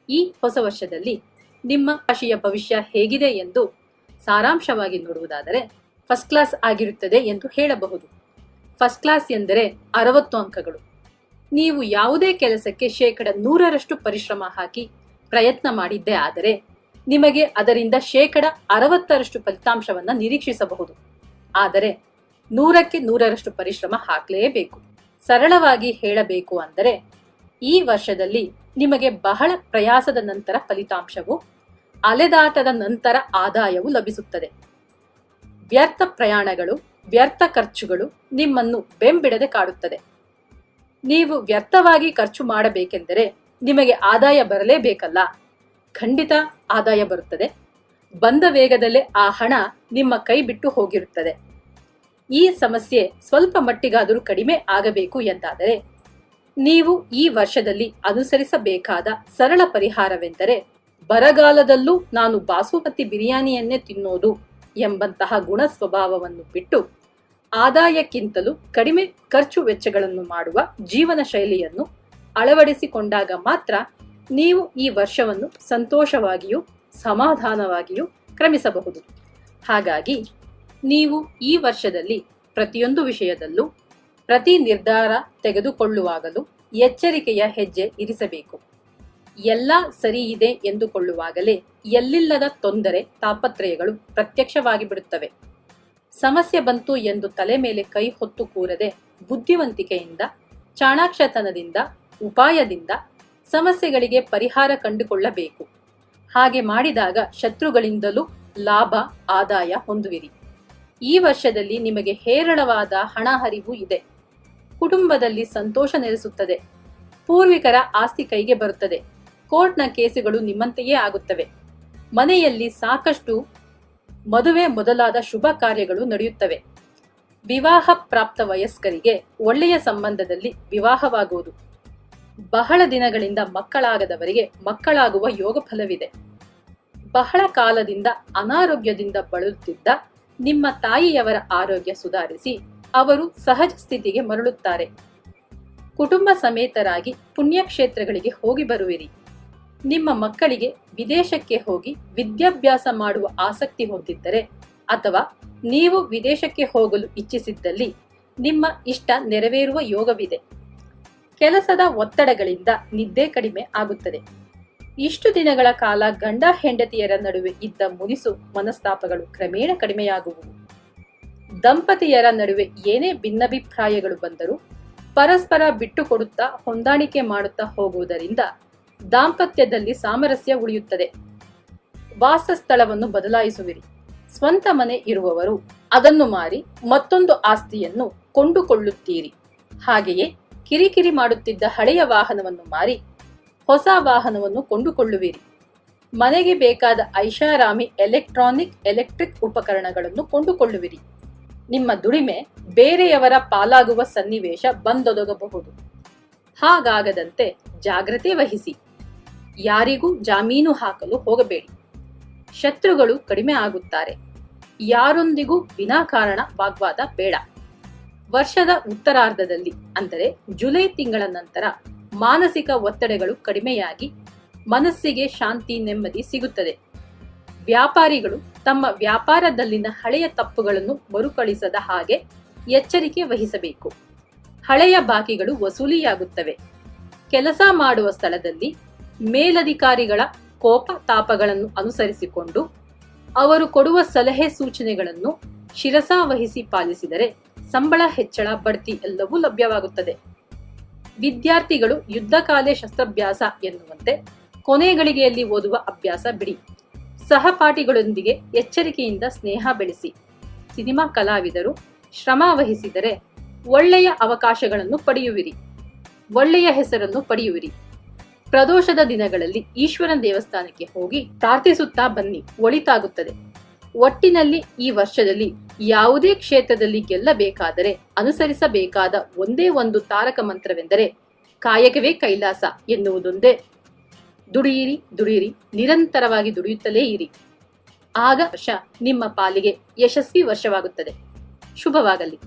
ಈ ಹೊಸ ವರ್ಷದಲ್ಲಿ ನಿಮ್ಮ ರಾಶಿಯ ಭವಿಷ್ಯ ಹೇಗಿದೆ ಎಂದು ಸಾರಾಂಶವಾಗಿ ನೋಡುವುದಾದರೆ ಫಸ್ಟ್ ಕ್ಲಾಸ್ ಆಗಿರುತ್ತದೆ ಎಂದು ಹೇಳಬಹುದು. ಫಸ್ಟ್ ಕ್ಲಾಸ್ ಎಂದರೆ 60 ಅಂಕಗಳು. ನೀವು ಯಾವುದೇ ಕೆಲಸಕ್ಕೆ 100% ಪರಿಶ್ರಮ ಹಾಕಿ ಪ್ರಯತ್ನ ಮಾಡಿದ್ದೇ ಆದರೆ ನಿಮಗೆ ಅದರಿಂದ 60% ಫಲಿತಾಂಶವನ್ನು ನಿರೀಕ್ಷಿಸಬಹುದು. ಆದರೆ 100ಕ್ಕೆ 100ರಷ್ಟು ಪರಿಶ್ರಮ ಹಾಕಲೇಬೇಕು. ಸರಳವಾಗಿ ಹೇಳಬೇಕು ಅಂದರೆ ಈ ವರ್ಷದಲ್ಲಿ ನಿಮಗೆ ಬಹಳ ಪ್ರಯಾಸದ ನಂತರ ಫಲಿತಾಂಶವು, ಅಲೆದಾಟದ ನಂತರ ಆದಾಯವು ಲಭಿಸುತ್ತದೆ. ವ್ಯರ್ಥ ಪ್ರಯಾಣಗಳು, ವ್ಯರ್ಥ ಖರ್ಚುಗಳು ನಿಮ್ಮನ್ನು ಬೆಂಬಿಡದೆ ಕಾಡುತ್ತದೆ. ನೀವು ವ್ಯರ್ಥವಾಗಿ ಖರ್ಚು ಮಾಡಬೇಕೆಂದರೆ ನಿಮಗೆ ಆದಾಯ ಬರಲೇಬೇಕಲ್ಲ. ಖಂಡಿತ ಆದಾಯ ಬರುತ್ತದೆ. ಬಂದ ವೇಗದಲ್ಲೇ ಆ ಹಣ ನಿಮ್ಮ ಕೈ ಬಿಟ್ಟು ಹೋಗಿರುತ್ತದೆ. ಈ ಸಮಸ್ಯೆ ಸ್ವಲ್ಪ ಮಟ್ಟಿಗಾದರೂ ಕಡಿಮೆ ಆಗಬೇಕು ಎಂದಾದರೆ ನೀವು ಈ ವರ್ಷದಲ್ಲಿ ಅನುಸರಿಸಬೇಕಾದ ಸರಳ ಪರಿಹಾರವೆಂದರೆ ಬರಗಾಲದಲ್ಲೂ ನಾನು ಬಾಸುಮತಿ ಬಿರಿಯಾನಿಯನ್ನೇ ತಿನ್ನೋದು ಎಂಬಂತಹ ಗುಣ ಸ್ವಭಾವವನ್ನು ಬಿಟ್ಟು ಆದಾಯಕ್ಕಿಂತಲೂ ಕಡಿಮೆ ಖರ್ಚು ವೆಚ್ಚಗಳನ್ನು ಮಾಡುವ ಜೀವನ ಶೈಲಿಯನ್ನು ಅಳವಡಿಸಿಕೊಂಡಾಗ ಮಾತ್ರ ನೀವು ಈ ವರ್ಷವನ್ನು ಸಂತೋಷವಾಗಿಯೂ ಸಮಾಧಾನವಾಗಿಯೂ ಕ್ರಮಿಸಬಹುದು. ಹಾಗಾಗಿ ನೀವು ಈ ವರ್ಷದಲ್ಲಿ ಪ್ರತಿಯೊಂದು ವಿಷಯದಲ್ಲೂ ಪ್ರತಿ ನಿರ್ಧಾರ ತೆಗೆದುಕೊಳ್ಳುವಾಗಲೂ ಎಚ್ಚರಿಕೆಯ ಹೆಜ್ಜೆ ಇರಿಸಬೇಕು. ಎಲ್ಲ ಸರಿ ಇದೆ ಎಂದುಕೊಳ್ಳುವಾಗಲೇ ಎಲ್ಲಿಲ್ಲದ ತೊಂದರೆ ತಾಪತ್ರಯಗಳು ಪ್ರತ್ಯಕ್ಷವಾಗಿ ಬಿಡುತ್ತವೆ. ಸಮಸ್ಯೆ ಬಂತು ಎಂದು ತಲೆ ಮೇಲೆ ಕೈ ಹೊತ್ತು ಕೂರದೆ ಬುದ್ಧಿವಂತಿಕೆಯಿಂದ, ಚಾಣಾಕ್ಷತನದಿಂದ, ಉಪಾಯದಿಂದ ಸಮಸ್ಯೆಗಳಿಗೆ ಪರಿಹಾರ ಕಂಡುಕೊಳ್ಳಬೇಕು. ಹಾಗೆ ಮಾಡಿದಾಗ ಶತ್ರುಗಳಿಂದಲೂ ಲಾಭ, ಆದಾಯ ಹೊಂದುವಿರಿ. ಈ ವರ್ಷದಲ್ಲಿ ನಿಮಗೆ ಹೇರಳವಾದ ಹಣ ಹರಿವು ಇದೆ. ಕುಟುಂಬದಲ್ಲಿ ಸಂತೋಷ ನೆಲೆಸುತ್ತದೆ. ಪೂರ್ವಿಕರ ಆಸ್ತಿ ಕೈಗೆ ಬರುತ್ತದೆ. ಕೋರ್ಟ್ನ ಕೇಸುಗಳು ನಿಮ್ಮಂತೆಯೇ ಆಗುತ್ತವೆ. ಮನೆಯಲ್ಲಿ ಸಾಕಷ್ಟು ಮದುವೆ ಮೊದಲಾದ ಶುಭ ಕಾರ್ಯಗಳು ನಡೆಯುತ್ತವೆ. ವಿವಾಹ ಪ್ರಾಪ್ತ ವಯಸ್ಕರಿಗೆ ಒಳ್ಳೆಯ ಸಂಬಂಧದಲ್ಲಿ ವಿವಾಹವಾಗುವುದು. ಬಹಳ ದಿನಗಳಿಂದ ಮಕ್ಕಳಾಗದವರಿಗೆ ಮಕ್ಕಳಾಗುವ ಯೋಗ ಫಲವಿದೆ. ಬಹಳ ಕಾಲದಿಂದ ಅನಾರೋಗ್ಯದಿಂದ ಬಳಲುತ್ತಿದ್ದ ನಿಮ್ಮ ತಾಯಿಯವರ ಆರೋಗ್ಯ ಸುಧಾರಿಸಿ ಅವರು ಸಹಜ ಸ್ಥಿತಿಗೆ ಮರಳುತ್ತಾರೆ. ಕುಟುಂಬ ಸಮೇತರಾಗಿ ಪುಣ್ಯಕ್ಷೇತ್ರಗಳಿಗೆ ಹೋಗಿ ಬರುವಿರಿ. ನಿಮ್ಮ ಮಕ್ಕಳಿಗೆ ವಿದೇಶಕ್ಕೆ ಹೋಗಿ ವಿದ್ಯಾಭ್ಯಾಸ ಮಾಡುವ ಆಸಕ್ತಿ ಹೊಂದಿದ್ದರೆ ಅಥವಾ ನೀವು ವಿದೇಶಕ್ಕೆ ಹೋಗಲು ಇಚ್ಛಿಸಿದ್ದಲ್ಲಿ ನಿಮ್ಮ ಇಷ್ಟ ನೆರವೇರುವ ಯೋಗವಿದೆ. ಕೆಲಸದ ಒತ್ತಡಗಳಿಂದ ನಿದ್ದೆ ಕಡಿಮೆ ಆಗುತ್ತದೆ. ಇಷ್ಟು ದಿನಗಳ ಕಾಲ ಗಂಡ ಹೆಂಡತಿಯರ ನಡುವೆ ಇದ್ದ ಮುನಿಸು ಮನಸ್ತಾಪಗಳು ಕ್ರಮೇಣ ಕಡಿಮೆಯಾಗುವುವು. ದಂಪತಿಯರ ನಡುವೆ ಏನೇ ಭಿನ್ನಾಭಿಪ್ರಾಯಗಳು ಬಂದರೂ ಪರಸ್ಪರ ಬಿಟ್ಟು ಕೊಡುತ್ತಾ ಹೊಂದಾಣಿಕೆ ಮಾಡುತ್ತಾ ಹೋಗುವುದರಿಂದ ದಾಂಪತ್ಯದಲ್ಲಿ ಸಾಮರಸ್ಯ ಉಳಿಯುತ್ತದೆ. ವಾಸಸ್ಥಳವನ್ನು ಬದಲಾಯಿಸುವಿರಿ. ಸ್ವಂತ ಮನೆ ಇರುವವರು ಅದನ್ನು ಮಾರಿ ಮತ್ತೊಂದು ಆಸ್ತಿಯನ್ನು ಕೊಂಡುಕೊಳ್ಳುತ್ತೀರಿ. ಹಾಗೆಯೇ ಕಿರಿಕಿರಿ ಮಾಡುತ್ತಿದ್ದ ಹಳೆಯ ವಾಹನವನ್ನು ಮಾರಿ ಹೊಸ ವಾಹನವನ್ನು ಕೊಂಡುಕೊಳ್ಳುವಿರಿ. ಮನೆಗೆ ಬೇಕಾದ ಐಷಾರಾಮಿ ಎಲೆಕ್ಟ್ರಿಕ್ ಉಪಕರಣಗಳನ್ನು ಕೊಂಡುಕೊಳ್ಳುವಿರಿ. ನಿಮ್ಮ ದುಡಿಮೆ ಬೇರೆಯವರ ಪಾಲಾಗುವ ಸನ್ನಿವೇಶ ಬಂದೊದಗಬಹುದು. ಹಾಗಾಗದಂತೆ ಜಾಗ್ರತೆ ವಹಿಸಿ. ಯಾರಿಗೂ ಜಾಮೀನು ಹಾಕಲು ಹೋಗಬೇಡಿ. ಶತ್ರುಗಳು ಕಡಿಮೆ ಆಗುತ್ತಾರೆ. ಯಾರೊಂದಿಗೂ ವಿನಾಕಾರಣ ವಾಗ್ವಾದ ಬೇಡ. ವರ್ಷದ ಉತ್ತರಾರ್ಧದಲ್ಲಿ ಅಂದರೆ ಜುಲೈ ತಿಂಗಳ ನಂತರ ಮಾನಸಿಕ ಒತ್ತಡಗಳು ಕಡಿಮೆಯಾಗಿ ಮನಸ್ಸಿಗೆ ಶಾಂತಿ, ನೆಮ್ಮದಿ ಸಿಗುತ್ತದೆ. ವ್ಯಾಪಾರಿಗಳು ತಮ್ಮ ವ್ಯಾಪಾರದಲ್ಲಿನ ಹಳೆಯ ತಪ್ಪುಗಳನ್ನು ಮರುಕಳಿಸದ ಹಾಗೆ ಎಚ್ಚರಿಕೆ ವಹಿಸಬೇಕು. ಹಳೆಯ ಬಾಕಿಗಳು ವಸೂಲಿಯಾಗುತ್ತವೆ. ಕೆಲಸ ಮಾಡುವ ಸ್ಥಳದಲ್ಲಿ ಮೇಲಧಿಕಾರಿಗಳ ಕೋಪ ತಾಪಗಳನ್ನು ಅನುಸರಿಸಿಕೊಂಡು ಅವರು ಕೊಡುವ ಸಲಹೆ ಸೂಚನೆಗಳನ್ನು ಶಿರಸಾವಹಿಸಿ ಪಾಲಿಸಿದರೆ ಸಂಬಳ ಹೆಚ್ಚಳ, ಬಡ್ತಿ ಎಲ್ಲವೂ ಲಭ್ಯವಾಗುತ್ತದೆ. ವಿದ್ಯಾರ್ಥಿಗಳು ಯುದ್ಧಕಾಲೆ ಶಸ್ತ್ರಾಭ್ಯಾಸ ಎನ್ನುವಂತೆ ಕೊನೆ ಗಳಿಗೆಯಲ್ಲಿ ಓದುವ ಅಭ್ಯಾಸ ಬಿಡಿ. ಸಹಪಾಠಿಗಳೊಂದಿಗೆ ಎಚ್ಚರಿಕೆಯಿಂದ ಸ್ನೇಹ ಬೆಳೆಸಿ. ಸಿನಿಮಾ ಕಲಾವಿದರು ಶ್ರಮ ವಹಿಸಿದರೆ ಒಳ್ಳೆಯ ಅವಕಾಶಗಳನ್ನು ಪಡೆಯುವಿರಿ. ಒಳ್ಳೆಯ ಹೆಸರನ್ನು ಪಡೆಯುವಿರಿ. ಪ್ರದೋಷದ ದಿನಗಳಲ್ಲಿ ಈಶ್ವರನ ದೇವಸ್ಥಾನಕ್ಕೆ ಹೋಗಿ ಪ್ರಾರ್ಥಿಸುತ್ತಾ ಬನ್ನಿ, ಒಳಿತಾಗುತ್ತದೆ. ಒಟ್ಟಿನಲ್ಲಿ ಈ ವರ್ಷದಲ್ಲಿ ಯಾವುದೇ ಕ್ಷೇತ್ರದಲ್ಲಿ ಗೆಲ್ಲಬೇಕಾದರೆ ಅನುಸರಿಸಬೇಕಾದ ಒಂದೇ ಒಂದು ತಾರಕ ಮಂತ್ರವೆಂದರೆ ಕಾಯಕವೇ ಕೈಲಾಸ ಎನ್ನುವುದೊಂದೇ. ದುಡಿಯಿರಿ, ದುಡಿಯಿರಿ, ನಿರಂತರವಾಗಿ ದುಡಿಯುತ್ತಲೇ ಇರಿ. ಆಗ ವರ್ಷ ನಿಮ್ಮ ಪಾಲಿಗೆ ಯಶಸ್ವಿ ವರ್ಷವಾಗುತ್ತದೆ. ಶುಭವಾಗಲಿ.